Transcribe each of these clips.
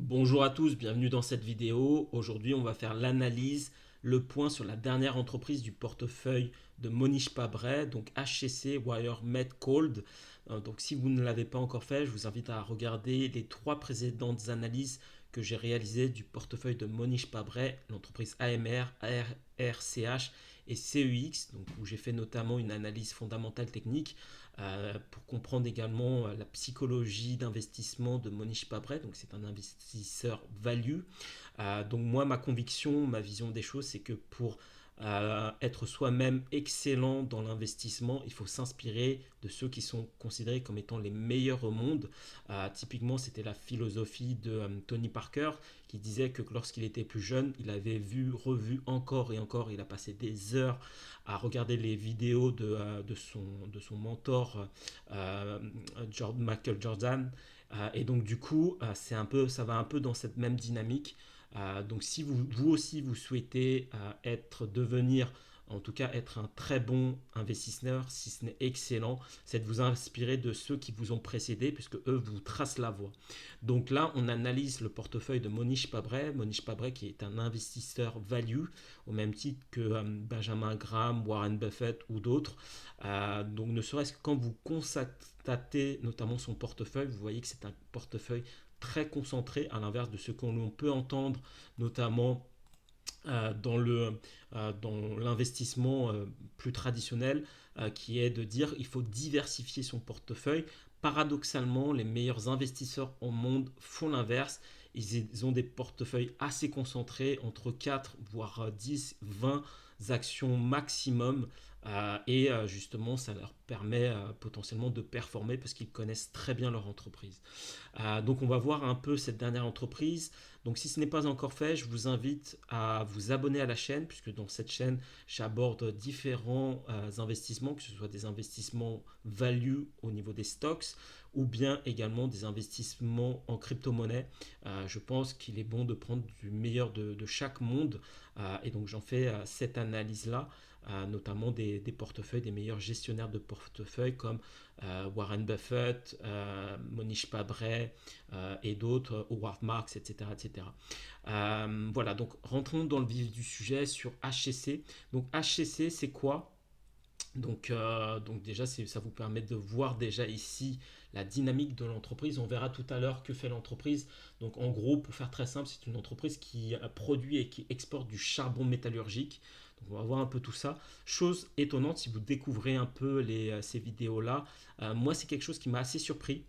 Bonjour à tous, bienvenue dans cette vidéo. Aujourd'hui, on va faire l'analyse, le point sur la dernière entreprise du portefeuille de Monish Pabray, donc HCC Wire Met Cold. Donc si vous ne l'avez pas encore fait, je vous invite à regarder les trois précédentes analyses que j'ai réalisées du portefeuille de Monish Pabray, l'entreprise AMR, ARCH et CEX, donc où j'ai fait notamment une analyse fondamentale technique pour comprendre également la psychologie d'investissement de Monish Pabray. Donc c'est un investisseur value. Donc moi, ma conviction, ma vision des choses, c'est que pour être soi-même excellent dans l'investissement, il faut s'inspirer de ceux qui sont considérés comme étant les meilleurs au monde. Typiquement, c'était la philosophie de Tony Parker qui disait que lorsqu'il était plus jeune, il avait vu, revu encore et encore, il a passé des heures à regarder les vidéos de son mentor Michael Jordan. Et donc du coup, ça va un peu dans cette même dynamique. Donc si vous aussi vous souhaitez devenir, en tout cas être un très bon investisseur, si ce n'est excellent, c'est de vous inspirer de ceux qui vous ont précédé, puisque eux vous tracent la voie. Donc là, on analyse le portefeuille de Monish Pabray. Monish Pabray qui est un investisseur value, au même titre que Benjamin Graham, Warren Buffett ou d'autres. Donc ne serait-ce que quand vous constatez notamment son portefeuille, vous voyez que c'est un portefeuille très concentré, à l'inverse de ce qu'on peut entendre notamment dans l'investissement plus traditionnel, qui est de dire il faut diversifier son portefeuille. Paradoxalement, les meilleurs investisseurs au monde font l'inverse. Ils ont des portefeuilles assez concentrés, entre 4 voire 10, 20 actions maximum. Et justement, ça leur permet potentiellement de performer parce qu'ils connaissent très bien leur entreprise. Donc on va voir un peu cette dernière entreprise. Donc si ce n'est pas encore fait, je vous invite à vous abonner à la chaîne, puisque dans cette chaîne, j'aborde différents investissements, que ce soit des investissements value au niveau des stocks, ou bien également des investissements en crypto-monnaie. Je pense qu'il est bon de prendre du meilleur de chaque monde, et donc j'en fais cette analyse-là. Notamment des portefeuilles, des meilleurs gestionnaires de portefeuilles comme Warren Buffett, Monish Pabray et d'autres, Howard Marks, etc. etc. Voilà, donc rentrons dans le vif du sujet sur HCC. Donc HCC, c'est quoi? Donc déjà, ça vous permet de voir déjà ici la dynamique de l'entreprise. On verra tout à l'heure que fait l'entreprise. Donc en gros, pour faire très simple, c'est une entreprise qui produit et qui exporte du charbon métallurgique. Donc on va voir un peu tout ça. Chose étonnante, si vous découvrez un peu ces vidéos-là, moi c'est quelque chose qui m'a assez surpris.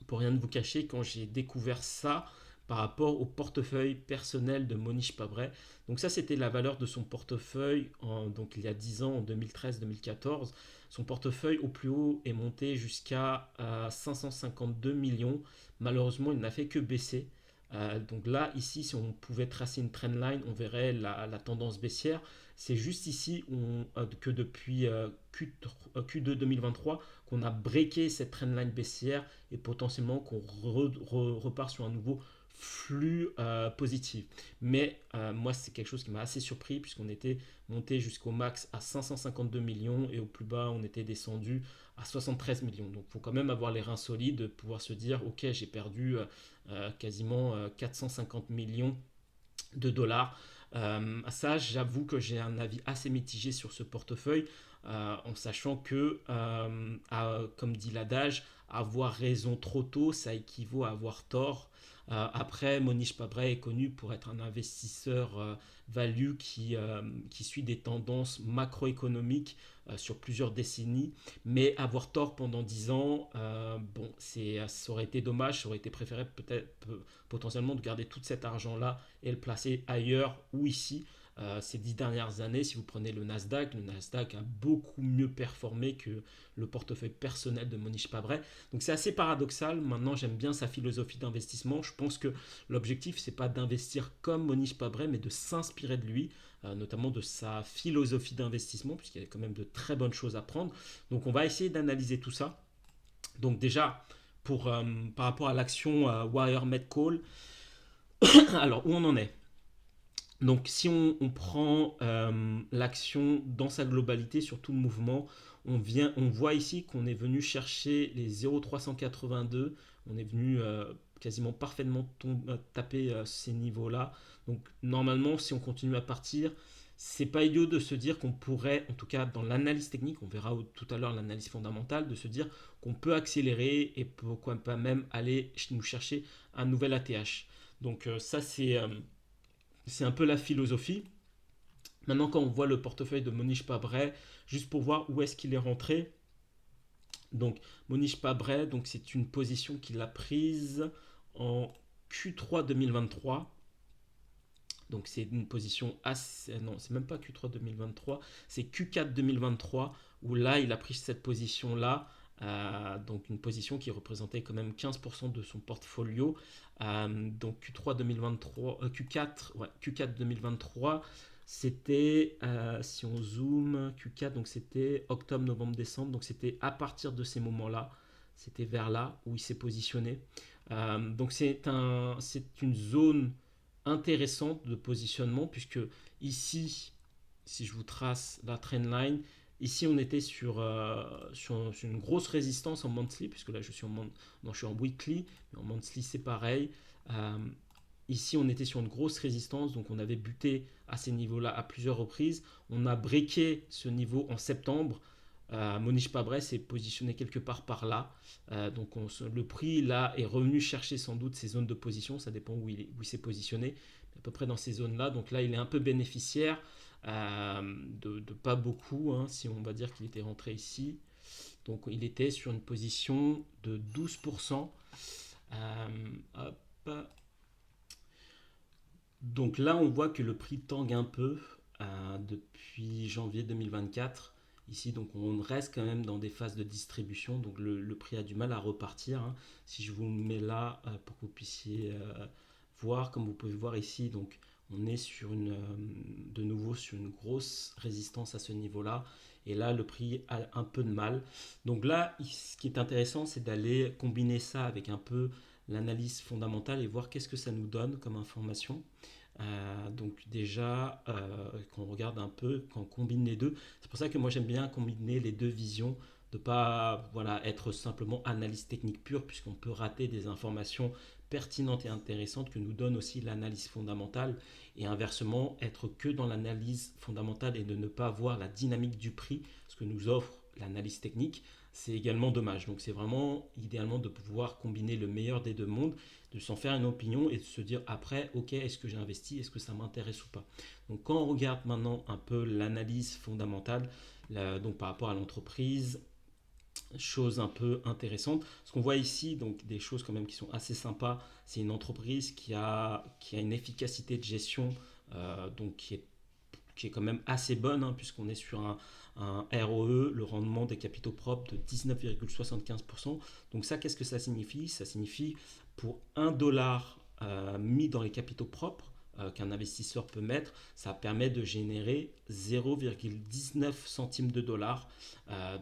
Pour rien de vous cacher, quand j'ai découvert ça par rapport au portefeuille personnel de Monish Pabray. Donc ça, c'était la valeur de son portefeuille donc il y a 10 ans, en 2013-2014. Son portefeuille au plus haut est monté jusqu'à 552 millions. Malheureusement, il n'a fait que baisser. Donc là, ici, si on pouvait tracer une trendline, on verrait la tendance baissière. C'est juste ici que depuis Q2 2023, qu'on a breaké cette trendline baissière et potentiellement qu'on repart sur un nouveau flux positif. Mais moi, c'est quelque chose qui m'a assez surpris puisqu'on était monté jusqu'au max à 552 millions et au plus bas, on était descendu à 73 millions. Donc, il faut quand même avoir les reins solides, pouvoir se dire, ok, j'ai perdu quasiment 450 millions de dollars. Ça, j'avoue que j'ai un avis assez mitigé sur ce portefeuille, en sachant que, comme dit l'adage, avoir raison trop tôt, ça équivaut à avoir tort. Après, Monish Pabray est connu pour être un investisseur value qui suit des tendances macroéconomiques sur plusieurs décennies, mais avoir tort pendant 10 ans, bon, ça aurait été dommage, ça aurait été préféré peut-être potentiellement de garder tout cet argent-là et le placer ailleurs ou ici. Ces 10 dernières années, si vous prenez le Nasdaq a beaucoup mieux performé que le portefeuille personnel de Monish Pabray. Donc c'est assez paradoxal. Maintenant, j'aime bien sa philosophie d'investissement. Je pense que l'objectif, c'est pas d'investir comme Monish Pabray, mais de s'inspirer de lui, notamment de sa philosophie d'investissement, puisqu'il y a quand même de très bonnes choses à prendre. Donc on va essayer d'analyser tout ça. Donc déjà, par rapport à l'action Wire Met Call, alors où on en est? Donc si on prend l'action dans sa globalité sur tout le mouvement, on voit ici qu'on est venu chercher les 0,382, on est venu quasiment parfaitement taper ces niveaux-là. Donc normalement, si on continue à partir, c'est pas idiot de se dire qu'on pourrait, en tout cas dans l'analyse technique, on verra tout à l'heure l'analyse fondamentale, de se dire qu'on peut accélérer et pourquoi pas même aller nous chercher un nouvel ATH. Donc ça c'est un peu la philosophie. Maintenant quand on voit le portefeuille de Monish Pabray, juste pour voir où est-ce qu'il est rentré. Donc Monish Pabray, donc c'est une position qu'il a prise en Q3 2023. Donc c'est une position assez... Non, c'est même pas Q3 2023, c'est Q4 2023 où là, il a pris cette position-là. Donc une position qui représentait quand même 15% de son portfolio. Donc Q3 2023, Q4, ouais, Q4 2023, c'était, si on zoome, Q4, donc c'était octobre, novembre, décembre. Donc c'était à partir de ces moments-là, c'était vers là où il s'est positionné. Donc c'est une zone intéressante de positionnement puisque ici, si je vous trace la trendline, ici on était sur une grosse résistance en monthly, puisque là je suis non, je suis en weekly, mais en monthly c'est pareil. Euh, Ici on était sur une grosse résistance, donc on avait buté à ces niveaux-là à plusieurs reprises. On a breaké ce niveau en septembre. Monish Pabray s'est positionné quelque part par là. Donc le prix là est revenu chercher sans doute ses zones de position, ça dépend où il s'est positionné, à peu près dans ces zones-là. Donc là il est un peu bénéficiaire de pas beaucoup, hein, si on va dire qu'il était rentré ici. Donc il était sur une position de 12%. Hop. Donc là, on voit que le prix tangue un peu depuis janvier 2024. Ici, donc on reste quand même dans des phases de distribution, donc le prix a du mal à repartir, hein. Si je vous mets là pour que vous puissiez voir, comme vous pouvez voir ici, donc on est de nouveau sur une grosse résistance à ce niveau-là. Et là, le prix a un peu de mal. Donc là, ce qui est intéressant, c'est d'aller combiner ça avec un peu l'analyse fondamentale et voir qu'est-ce que ça nous donne comme information. Donc déjà, quand on regarde un peu, quand on combine les deux, c'est pour ça que moi j'aime bien combiner les deux visions, de ne pas voilà, être simplement analyse technique pure, puisqu'on peut rater des informations pertinentes et intéressantes que nous donne aussi l'analyse fondamentale, et inversement, être que dans l'analyse fondamentale et de ne pas voir la dynamique du prix, ce que nous offre l'analyse technique, c'est également dommage. Donc c'est vraiment idéalement de pouvoir combiner le meilleur des deux mondes, de s'en faire une opinion et de se dire après, ok, est-ce que j'ai investi, est-ce que ça m'intéresse ou pas. Donc quand on regarde maintenant un peu l'analyse fondamentale, donc par rapport à l'entreprise, chose un peu intéressante. Ce qu'on voit ici, donc des choses quand même qui sont assez sympas, c'est une entreprise qui a une efficacité de gestion donc qui est quand même assez bonne, hein, puisqu'on est sur un ROE, le rendement des capitaux propres de 19,75%. Donc ça, qu'est-ce que ça signifie? Ça signifie pour 1 dollar mis dans les capitaux propres qu'un investisseur peut mettre, ça permet de générer 0,19 centimes de dollar.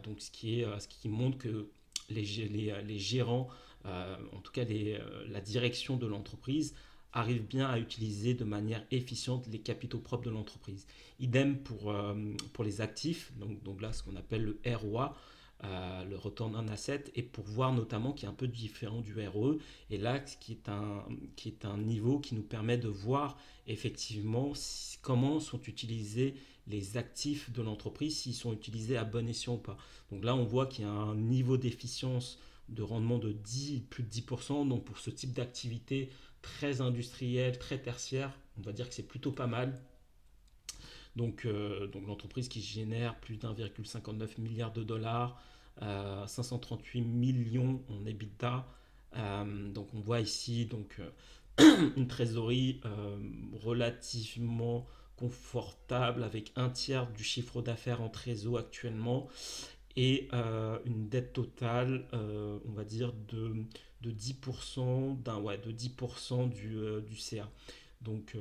Donc ce qui montre que les gérants, en tout cas la direction de l'entreprise, arrive bien à utiliser de manière efficiente les capitaux propres de l'entreprise. Idem pour les actifs, donc là ce qu'on appelle le ROA, le return on asset, et pour voir notamment qui est un peu différent du ROE, et là qui est un niveau qui nous permet de voir effectivement comment sont utilisés les actifs de l'entreprise, s'ils sont utilisés à bon escient ou pas. Donc là on voit qu'il y a un niveau d'efficience de rendement de plus de 10%, donc pour ce type d'activité très industriel, très tertiaire, on va dire que c'est plutôt pas mal. Donc l'entreprise qui génère plus d'1,59 milliard de dollars, 538 millions en EBITDA. Donc on voit ici une trésorerie relativement confortable avec un tiers du chiffre d'affaires en trésor actuellement et une dette totale, on va dire, de 10%, de 10% du CA. Donc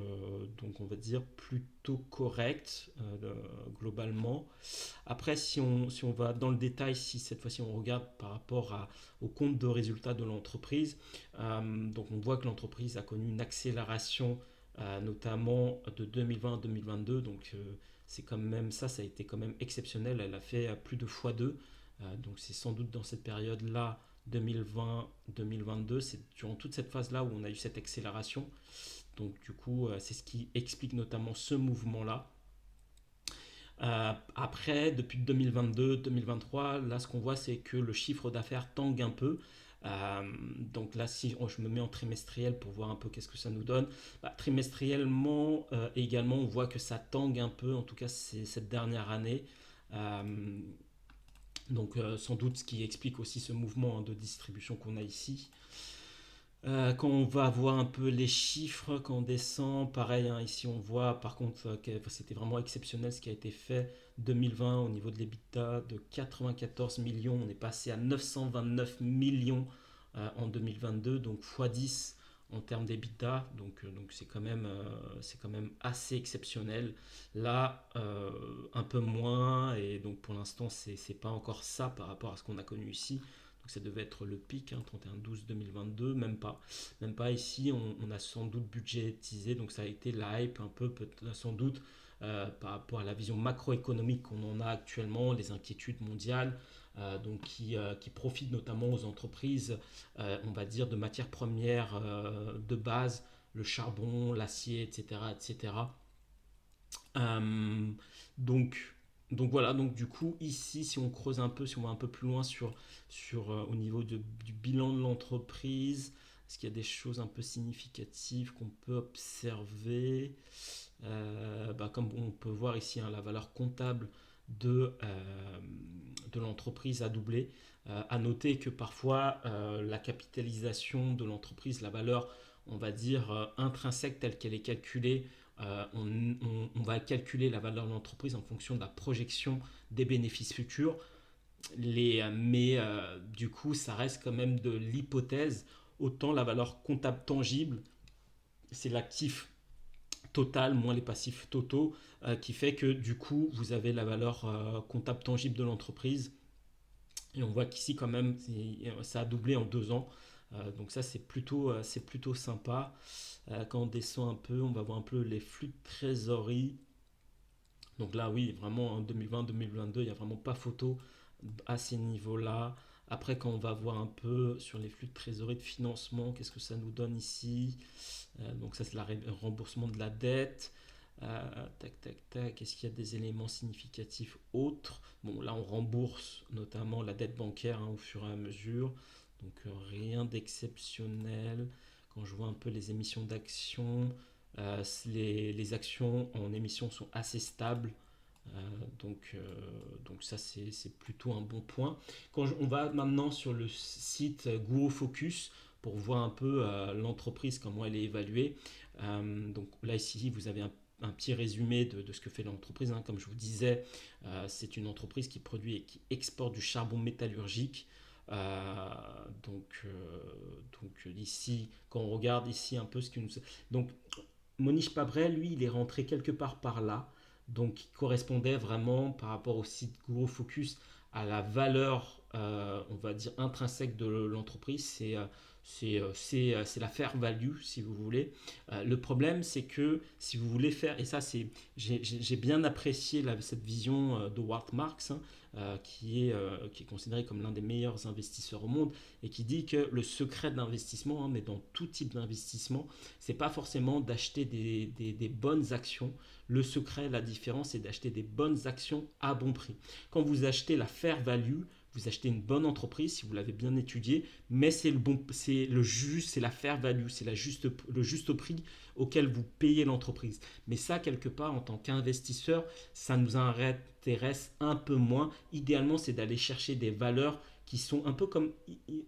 on va dire plutôt correct globalement. Après, si on va dans le détail, si cette fois-ci on regarde par rapport au compte de résultats de l'entreprise, donc on voit que l'entreprise a connu une accélération notamment de 2020 à 2022. Donc c'est quand même ça a été quand même exceptionnel. Elle a fait plus de x2. Donc c'est sans doute dans cette période-là 2020-2022. C'est durant toute cette phase-là où on a eu cette accélération. Donc du coup, c'est ce qui explique notamment ce mouvement-là. Après, depuis 2022-2023, là, ce qu'on voit, c'est que le chiffre d'affaires tangue un peu. Donc là, si je me mets en trimestriel pour voir un peu qu'est-ce que ça nous donne, trimestriellement également, on voit que ça tangue un peu, en tout cas c'est cette dernière année. Euh, donc sans doute ce qui explique aussi ce mouvement de distribution qu'on a ici. Quand on va voir un peu les chiffres, quand on descend, pareil, hein, ici on voit par contre que c'était vraiment exceptionnel ce qui a été fait 2020 au niveau de l'EBITDA de 94 millions, on est passé à 929 millions en 2022, donc x10 en termes d'EBITDA, donc c'est quand même assez exceptionnel. Là, un peu moins, et donc pour l'instant c'est pas encore ça par rapport à ce qu'on a connu ici. Donc ça devait être le pic, hein, 31-12-2022, même pas. Même pas ici, on a sans doute budgétisé, donc ça a été la hype un peu, sans doute, par rapport à la vision macroéconomique qu'on en a actuellement, les inquiétudes mondiales, donc qui profitent notamment aux entreprises, on va dire, de matières premières de base, le charbon, l'acier, etc. etc. Euh, donc, donc voilà, donc du coup, ici, si on creuse un peu, si on va un peu plus loin au niveau du bilan de l'entreprise, est-ce qu'il y a des choses un peu significatives qu'on peut observer? Comme on peut voir ici, hein, la valeur comptable de l'entreprise a doublé. À noter que parfois, la capitalisation de l'entreprise, la valeur, on va dire, intrinsèque telle qu'elle est calculée, on va calculer la valeur de l'entreprise en fonction de la projection des bénéfices futurs. Mais du coup, ça reste quand même de l'hypothèse. Autant la valeur comptable tangible, c'est l'actif total moins les passifs totaux, qui fait que du coup, vous avez la valeur comptable tangible de l'entreprise. Et on voit qu'ici, quand même, ça a doublé en 2 ans. Donc ça, c'est plutôt sympa. Quand on descend un peu, on va voir un peu les flux de trésorerie. Donc là, oui, vraiment, en 2020-2022, il n'y a vraiment pas photo à ces niveaux-là. Après, quand on va voir un peu sur les flux de trésorerie de financement, qu'est-ce que ça nous donne ici? Donc ça, c'est le remboursement de la dette. Tac, tac, tac. Est-ce qu'il y a des éléments significatifs autres? Bon, là, on rembourse notamment la dette bancaire, hein, au fur et à mesure. Donc rien d'exceptionnel. Quand je vois un peu les émissions d'actions, les actions en émission sont assez stables. Euh, donc ça, c'est plutôt un bon point. On va maintenant sur le site Guru Focus pour voir un peu l'entreprise, comment elle est évaluée. Donc là, ici, vous avez un petit résumé de ce que fait l'entreprise, hein. Comme je vous disais, c'est une entreprise qui produit et qui exporte du charbon métallurgique. Euh, donc ici, quand on regarde ici un peu ce que nous... Donc Monish Pabret, lui, il est rentré quelque part par là, donc il correspondait vraiment par rapport au site Gros Focus à la valeur, on va dire, intrinsèque de l'entreprise. C'est la fair value, si vous voulez. Le problème, c'est que si vous voulez faire, et ça, j'ai bien apprécié cette vision de Ward Marks, hein, qui est considéré comme l'un des meilleurs investisseurs au monde, et qui dit que le secret d'investissement, hein, mais dans tout type d'investissement, c'est pas forcément d'acheter des bonnes actions. Le secret, la différence, c'est d'acheter des bonnes actions à bon prix. Quand vous achetez la fair value, vous achetez une bonne entreprise si vous l'avez bien étudiée, mais c'est la fair value, c'est le juste prix auquel vous payez l'entreprise. Mais ça, quelque part, en tant qu'investisseur, ça nous intéresse un peu moins. Idéalement, c'est d'aller chercher des valeurs qui sont un peu comme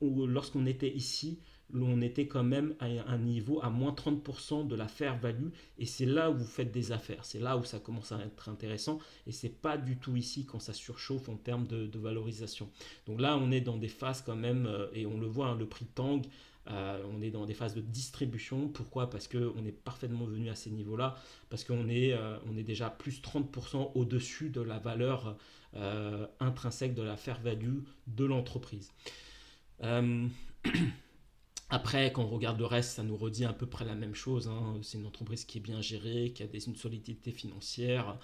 lorsqu'on était ici, on était quand même à un niveau à moins 30% de la fair value, et c'est là où vous faites des affaires, c'est là où ça commence à être intéressant, et c'est pas du tout ici quand ça surchauffe en termes de valorisation. Donc là, on est dans des phases quand même, et on le voit, hein, le prix tangue. On est dans des phases de distribution. Pourquoi? Parce qu'on est parfaitement venu à ces niveaux-là, parce on est déjà plus 30% au-dessus de la valeur intrinsèque de la fair value de l'entreprise. Euh, Après, quand on regarde le reste, ça nous redit à peu près la même chose, hein. C'est une entreprise qui est bien gérée, qui a une solidité financière.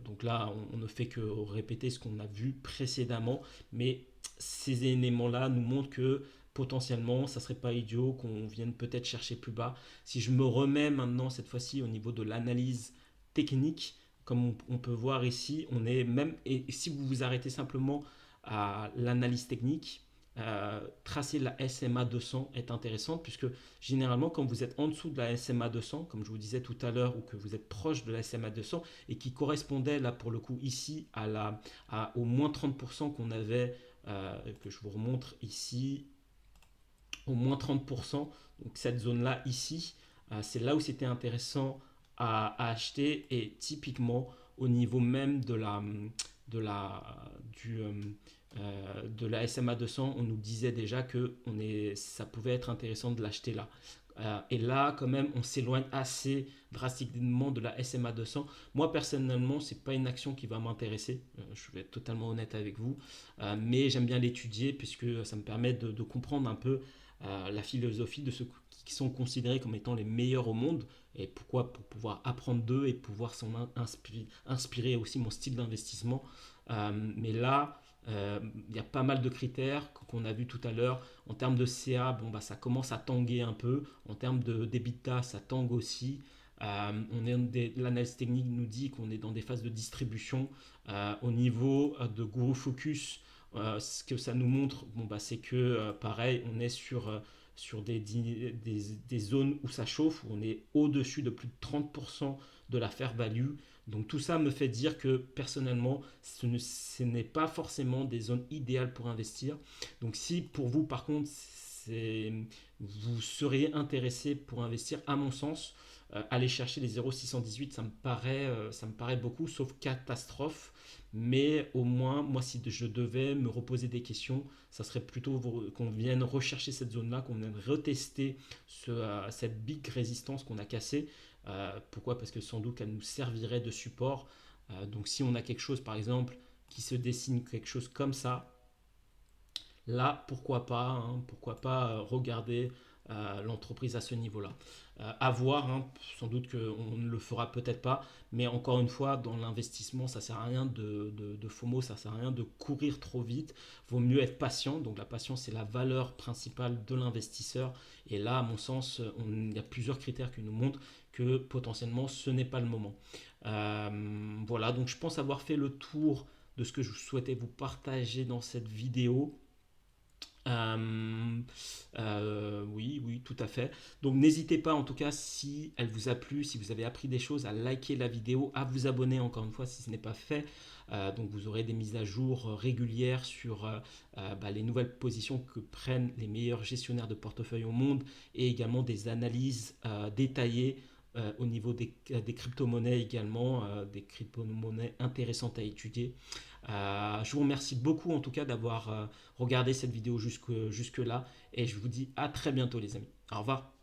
Donc là, on ne fait que répéter ce qu'on a vu précédemment. Mais ces éléments-là nous montrent que potentiellement, ça serait pas idiot qu'on vienne peut-être chercher plus bas. Si je me remets maintenant, cette fois-ci, au niveau de l'analyse technique, comme on peut voir ici, on est même, et si vous vous arrêtez simplement à l'analyse technique, tracer la SMA 200 est intéressante puisque généralement quand vous êtes en dessous de la SMA 200, comme je vous disais tout à l'heure, ou que vous êtes proche de la SMA 200 et qui correspondait là pour le coup ici au moins 30% qu'on avait, que je vous remontre ici, au moins 30%, donc cette zone-là ici, c'est là où c'était intéressant à acheter et typiquement au niveau même de la, du, de la SMA 200, on nous disait déjà que ça pouvait être intéressant de l'acheter là. Et là, quand même, on s'éloigne assez drastiquement de la SMA 200. Moi, personnellement, c'est pas une action qui va m'intéresser. Je vais être totalement honnête avec vous. Mais j'aime bien l'étudier puisque ça me permet de comprendre un peu la philosophie de ceux qui sont considérés comme étant les meilleurs au monde. Et pourquoi? Pour pouvoir apprendre d'eux et pouvoir inspirer aussi mon style d'investissement. Mais là, il y a pas mal de critères qu'on a vu tout à l'heure. En termes de CA, bon, bah, ça commence à tanguer un peu. En termes d'EBITDA, ça tangue aussi. L'analyse technique nous dit qu'on est dans des phases de distribution. Au niveau de Guru Focus, ce que ça nous montre, bon, bah, c'est que pareil, on est sur des zones où ça chauffe, où on est au-dessus de plus de 30% de la fair value. Donc tout ça me fait dire que personnellement, ce n'est pas forcément des zones idéales pour investir. Donc si pour vous, par contre, vous seriez intéressé pour investir, à mon sens, aller chercher les 0,618, ça me paraît beaucoup, sauf catastrophe. Mais au moins, moi, si je devais me reposer des questions, ça serait plutôt qu'on vienne rechercher cette zone-là, qu'on vienne retester cette big résistance qu'on a cassée. Pourquoi? Parce que sans doute qu'elle nous servirait de support. Donc si on a quelque chose, par exemple, qui se dessine quelque chose comme ça, là, pourquoi pas, hein, pourquoi pas regarder l'entreprise à ce niveau-là. À voir, hein, sans doute qu'on ne le fera peut-être pas, mais encore une fois, dans l'investissement, ça sert à rien de FOMO, ça sert à rien de courir trop vite. Vaut mieux être patient. Donc la patience, c'est la valeur principale de l'investisseur. Et là, à mon sens, il y a plusieurs critères qui nous montrent que potentiellement, ce n'est pas le moment. Voilà, donc je pense avoir fait le tour de ce que je souhaitais vous partager dans cette vidéo. Oui, oui, tout à fait. Donc n'hésitez pas en tout cas si elle vous a plu, si vous avez appris des choses, à liker la vidéo, à vous abonner encore une fois si ce n'est pas fait. Donc vous aurez des mises à jour régulières sur les nouvelles positions que prennent les meilleurs gestionnaires de portefeuille au monde et également des analyses détaillées au niveau des crypto-monnaies également, des crypto-monnaies intéressantes à étudier. Je vous remercie beaucoup en tout cas d'avoir regardé cette vidéo jusque là et je vous dis à très bientôt les amis. Au revoir.